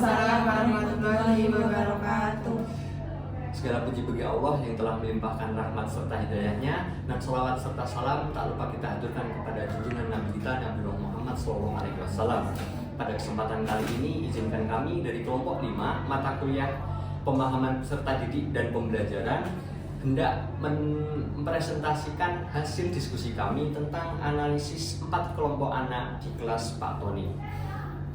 Waalaikumsalam warahmatullahi wabarakatuh. Segala puji bagi Allah yang telah melimpahkan rahmat serta hidayahnya, dan sholawat serta salam tak lupa kita haturkan kepada junjungan Nabi kita Nabi Muhammad SAW. Pada kesempatan kali ini izinkan kami dari kelompok 5 mata kuliah pemahaman peserta didik dan pembelajaran hendak mempresentasikan hasil diskusi kami tentang analisis 4 kelompok anak di kelas Pak Tony.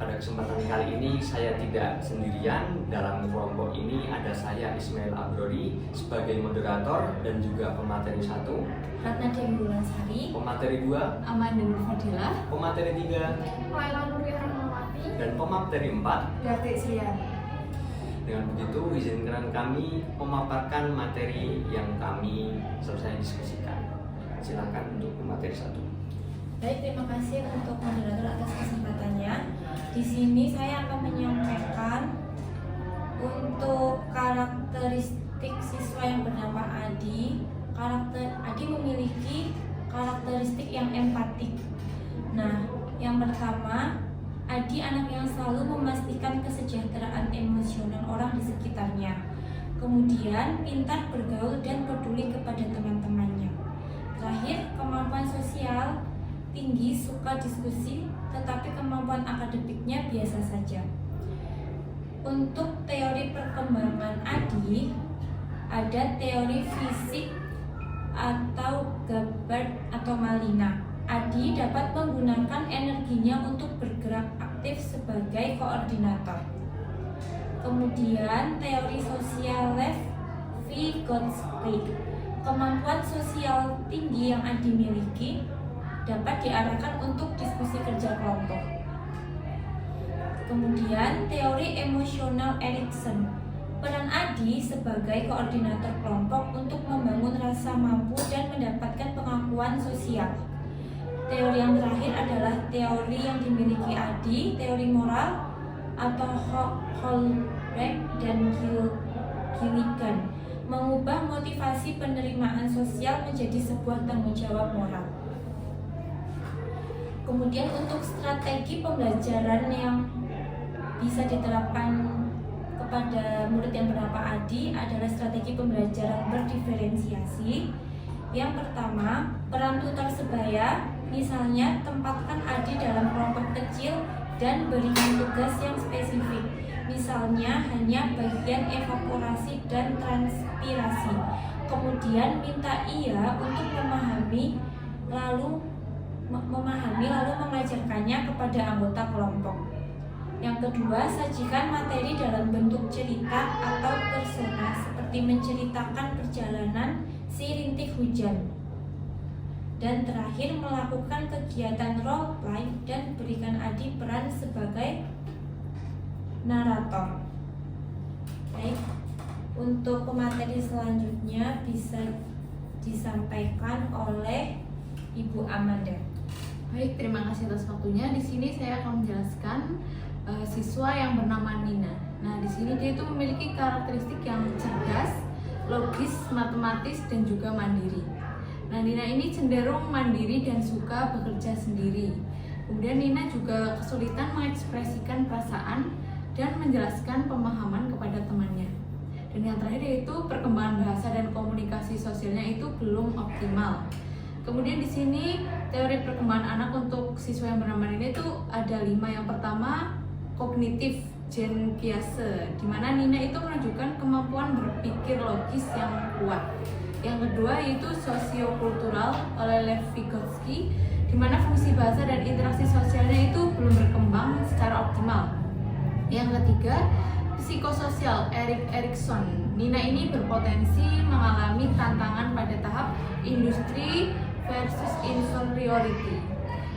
Pada kesempatan kali ini saya tidak sendirian. Dalam kelompok ini ada saya Ismail Abrori sebagai moderator dan juga pemateri 1, Ratna Dewi Wulandari, pemateri 2, Amanda Nur Fadilah, pemateri 3, Laila Nuriyah Rahmawati, dan pemateri 4. Gartik Srian. Dengan begitu izinkan kami memaparkan materi yang kami selesai diskusikan. Silakan untuk pemateri 1. Baik, terima kasih untuk moderator atas kesempatannya. Di sini saya akan menyampaikan untuk karakteristik siswa yang bernama Adi. Adi memiliki karakteristik yang empatik. Nah, yang pertama, Adi anak yang selalu memastikan kesejahteraan emosional orang di sekitarnya. Kemudian, pintar bergaul dan peduli kepada teman-temannya. Terakhir, kemampuan sosial tinggi, suka diskusi, tetapi kemampuan akademiknya biasa saja. Untuk teori perkembangan Adi, ada teori fisik atau Gabbard atau Malina. Adi dapat menggunakan energinya untuk bergerak aktif sebagai koordinator. Kemudian teori sosial Vygotsky, kemampuan sosial tinggi yang Adi miliki dapat diarahkan untuk diskusi kerja kelompok. Kemudian teori emosional Erikson, peran Adi sebagai koordinator kelompok untuk membangun rasa mampu dan mendapatkan pengakuan sosial. Teori yang terakhir adalah teori yang dimiliki Adi, teori moral atau Holbrook dan Gilligan, mengubah motivasi penerimaan sosial menjadi sebuah tanggung jawab moral. Kemudian untuk strategi pembelajaran yang bisa diterapkan kepada murid yang bernama Adi adalah strategi pembelajaran berdiferensiasi. Yang pertama, peran tutor sebaya, misalnya tempatkan Adi dalam kelompok kecil dan berikan tugas yang spesifik, misalnya hanya bagian evaporasi dan transpirasi. Kemudian minta ia untuk memahami lalu mengajarkannya kepada anggota kelompok. Yang kedua, sajikan materi dalam bentuk cerita atau persona seperti menceritakan perjalanan si rintik hujan. Dan terakhir, melakukan kegiatan role play dan berikan Adi peran sebagai narator. Baik, untuk pemateri selanjutnya bisa disampaikan oleh Ibu Amanda. Baik, terima kasih atas waktunya. Di sini saya akan menjelaskan siswa yang bernama Nina. Nah, di sini dia itu memiliki karakteristik yang cerdas, logis, matematis, dan juga mandiri. Nah, Nina ini cenderung mandiri dan suka bekerja sendiri. Kemudian Nina juga kesulitan mengekspresikan perasaan dan menjelaskan pemahaman kepada temannya. Dan yang terakhir yaitu perkembangan bahasa dan komunikasi sosialnya itu belum optimal. Kemudian di sini teori perkembangan anak untuk siswa yang bernama Nina itu ada 5. Yang pertama, kognitif Jean Piaget, di mana Nina itu menunjukkan kemampuan berpikir logis yang kuat. Yang kedua yaitu sosiokultural oleh Lev Vygotsky, di mana fungsi bahasa dan interaksi sosialnya itu belum berkembang secara optimal. Yang ketiga, psikososial Erik Erikson. Nina ini berpotensi mengalami tantangan pada tahap industri versus inferiority.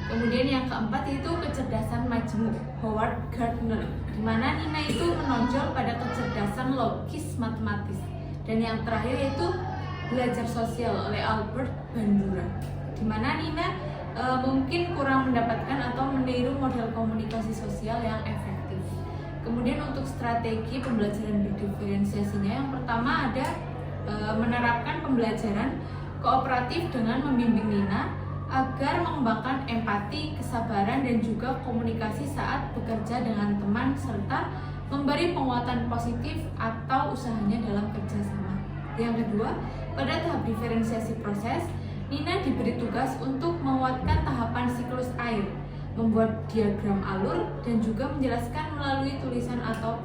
Kemudian yang keempat itu kecerdasan majmuk Howard Gardner, di mana Nina itu menonjol pada kecerdasan logis matematis. Dan yang terakhir yaitu belajar sosial oleh Albert Bandura, di mana Nina mungkin kurang mendapatkan atau meniru model komunikasi sosial yang efektif. Kemudian untuk strategi pembelajaran berdiferensiasinya, yang pertama ada menerapkan pembelajaran kooperatif dengan membimbing Nina agar mengembangkan empati, kesabaran, dan juga komunikasi saat bekerja dengan teman serta memberi penguatan positif atau usahanya dalam kerjasama. Yang kedua, pada tahap diferensiasi proses, Nina diberi tugas untuk menguatkan tahapan siklus air, membuat diagram alur, dan juga menjelaskan melalui tulisan atau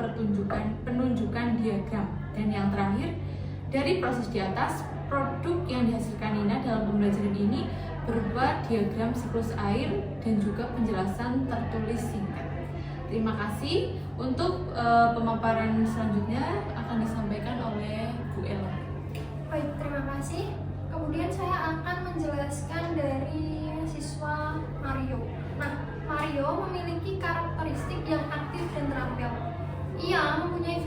penunjukan diagram. Dan yang terakhir, dari proses di atas, produk yang dihasilkan Nina dalam pembelajaran ini berupa diagram siklus air dan juga penjelasan tertulis singkat. Terima kasih. Untuk pemaparan selanjutnya akan disampaikan oleh Bu Ella. Baik, terima kasih. Kemudian saya akan menjelaskan dari siswa Mario. Nah, Mario memiliki karakteristik yang aktif dan terampil. Ia mempunyai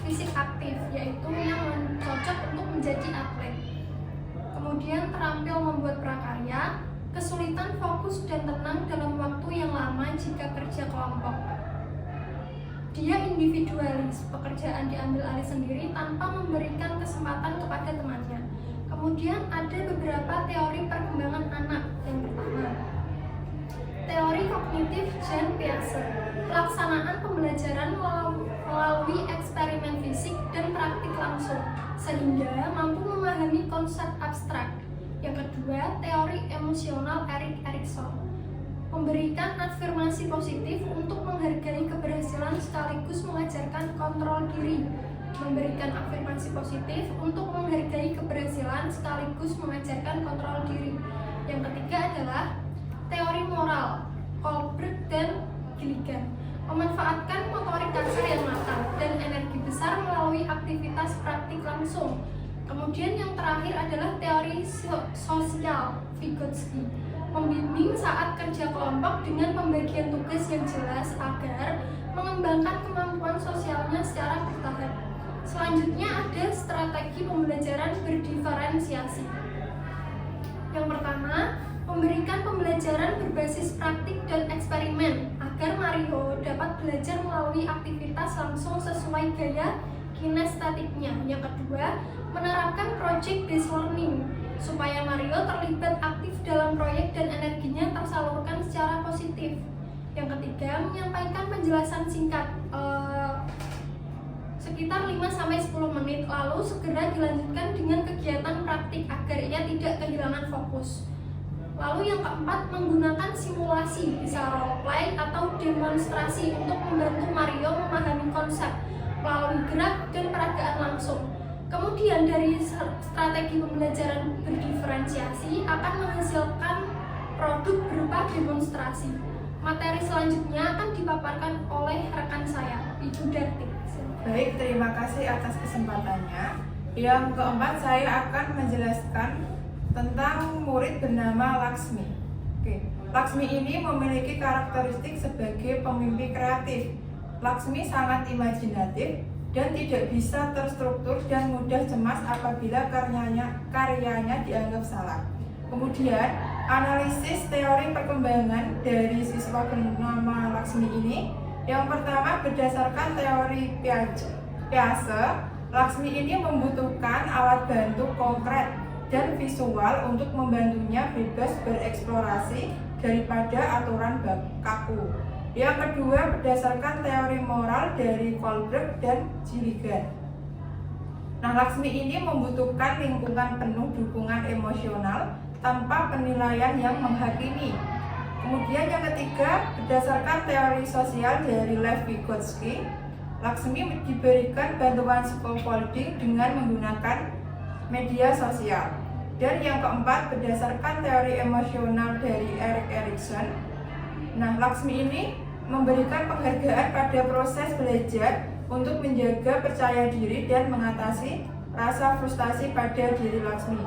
fisik aktif, yaitu yang cocok untuk menjadi atlet. Kemudian terampil membuat prakarya, kesulitan fokus dan tenang dalam waktu yang lama jika kerja kelompok. Dia individualis, pekerjaan diambil alih sendiri tanpa memberikan kesempatan kepada temannya. Kemudian ada beberapa teori perkembangan anak. Yang pertama, teori kognitif Jean Piaget, pelaksanaan pembelajaran melalui eksperimen fisik dan praktik langsung, sehingga mampu memahami konsep abstrak. Yang kedua, teori emosional Erik Erikson, memberikan afirmasi positif untuk menghargai keberhasilan sekaligus mengajarkan kontrol diri. Memberikan afirmasi positif untuk menghargai keberhasilan sekaligus mengajarkan kontrol diri. Yang ketiga adalah teori moral Kohlberg dan Gilligan, memanfaatkan motorik kasar yang matang dan energi besar melalui aktivitas praktik langsung. Kemudian yang terakhir adalah teori sosial Vygotsky, membimbing saat kerja kelompok dengan pembagian tugas yang jelas agar mengembangkan kemampuan sosialnya secara bertahap. Selanjutnya ada strategi pembelajaran berdiferensiasi. Yang pertama, memberikan pembelajaran berbasis praktik dan eksperimen agar Mario dapat belajar melalui aktivitas langsung sesuai gaya kinestetiknya. Yang kedua, menerapkan project based learning supaya Mario terlibat aktif dalam proyek dan energinya tersalurkan secara positif. Yang ketiga, menyampaikan penjelasan singkat sekitar 5-10 menit, lalu segera dilanjutkan dengan kegiatan praktik agar ia tidak kehilangan fokus. Lalu yang keempat, menggunakan simulasi, bisa role play atau demonstrasi untuk membantu Mario memahami konsep melalui gerak dan peragaan langsung. Kemudian dari strategi pembelajaran berdiferensiasi akan menghasilkan produk berupa demonstrasi. Materi selanjutnya akan dipaparkan oleh rekan saya, Ibu Dartik. Baik, terima kasih atas kesempatannya. Yang keempat, saya akan menjelaskan tentang murid bernama Laksmi. Laksmi ini memiliki karakteristik sebagai pemimpi kreatif. Laksmi sangat imajinatif dan tidak bisa terstruktur dan mudah cemas apabila karyanya dianggap salah. Kemudian, analisis teori perkembangan dari siswa bernama Laksmi ini. Yang pertama, berdasarkan teori Piaget, Laksmi ini membutuhkan alat bantu konkret dan visual untuk membantunya bebas bereksplorasi daripada aturan kaku. Yang kedua, berdasarkan teori moral dari Kohlberg dan Gilligan. Nah, Laksmi ini membutuhkan lingkungan penuh dukungan emosional tanpa penilaian yang menghakimi. Kemudian yang ketiga, berdasarkan teori sosial dari Lev Vygotsky, Laksmi diberikan bantuan scaffolding dengan menggunakan media sosial. Dan yang keempat, berdasarkan teori emosional dari Erik Erikson. Nah, Laksmi ini memberikan penghargaan pada proses belajar untuk menjaga percaya diri dan mengatasi rasa frustasi pada diri Laksmi.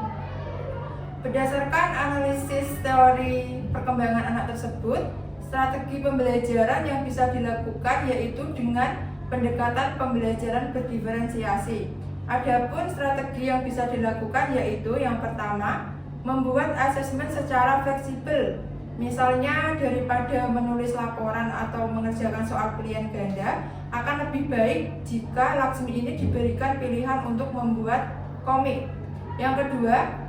Berdasarkan analisis teori perkembangan anak tersebut, strategi pembelajaran yang bisa dilakukan yaitu dengan pendekatan pembelajaran berdiferensiasi. Adapun strategi yang bisa dilakukan yaitu yang pertama, membuat asesmen secara fleksibel. Misalnya daripada menulis laporan atau mengerjakan soal pilihan ganda, akan lebih baik jika Laksmi ini diberikan pilihan untuk membuat komik. Yang kedua,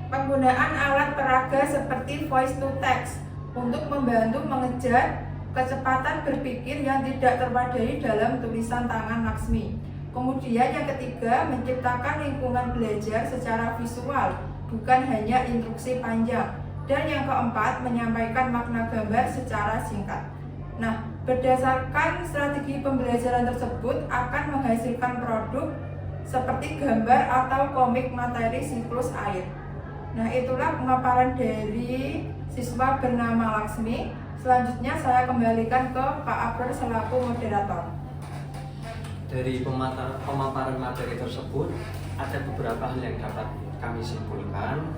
penggunaan alat peraga seperti voice to text untuk membantu mengejar kecepatan berpikir yang tidak terwadai dalam tulisan tangan Laksmi. Kemudian yang ketiga, menciptakan lingkungan belajar secara visual, bukan hanya instruksi panjang. Dan yang keempat, menyampaikan makna gambar secara singkat. Nah, berdasarkan strategi pembelajaran tersebut akan menghasilkan produk seperti gambar atau komik materi siklus air. Nah, itulah pemaparan dari siswa bernama Laksmi. Selanjutnya saya kembalikan ke Pak Akbar selaku moderator. Dari pemaparan materi tersebut ada beberapa hal yang dapat kami simpulkan.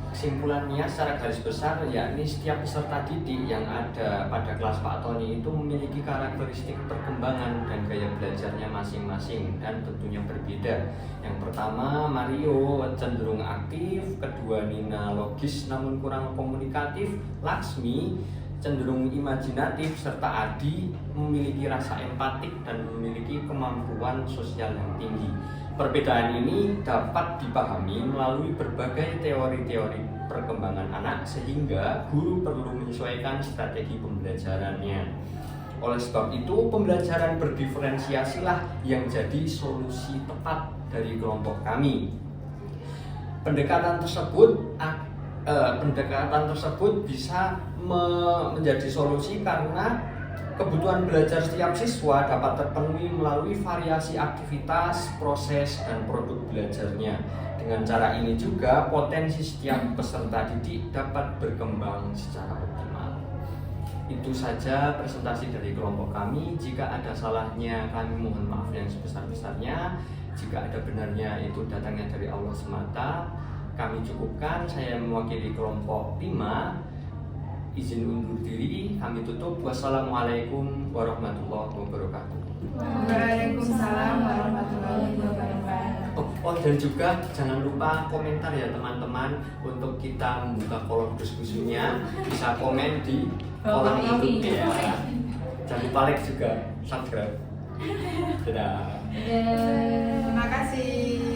Kesimpulannya secara garis besar yakni setiap peserta didik yang ada pada kelas Pak Tony itu memiliki karakteristik perkembangan dan gaya belajarnya masing-masing dan tentunya berbeda. Yang pertama, Mario cenderung aktif, kedua Nina logis namun kurang komunikatif, Laksmi cenderung imajinatif, serta Adi memiliki rasa empatik dan memiliki kemampuan sosial yang tinggi. Perbedaan ini dapat dipahami melalui berbagai teori-teori perkembangan anak sehingga guru perlu menyesuaikan strategi pembelajarannya. Oleh sebab itu, pembelajaran berdiferensiasilah yang jadi solusi tepat dari kelompok kami. Pendekatan tersebut bisa menjadi solusi karena kebutuhan belajar setiap siswa dapat terpenuhi melalui variasi aktivitas, proses, dan produk belajarnya. Dengan cara ini juga potensi setiap peserta didik dapat berkembang secara optimal. Itu saja presentasi dari kelompok kami. Jika ada salahnya, kami mohon maaf yang sebesar-besarnya. Jika ada benarnya, itu datangnya dari Allah semata. Kami cukupkan, saya mewakili kelompok 5. Izin undur diri, kami tutup. Wassalamualaikum warahmatullahi wabarakatuh. Waalaikumsalam warahmatullahi wabarakatuh. Dan juga jangan lupa komentar ya teman-teman. Untuk kita membuka kolom diskusinya, bisa komen di kolom YouTube ya. Jangan lupa like juga, subscribe. Dadah. Terima kasih.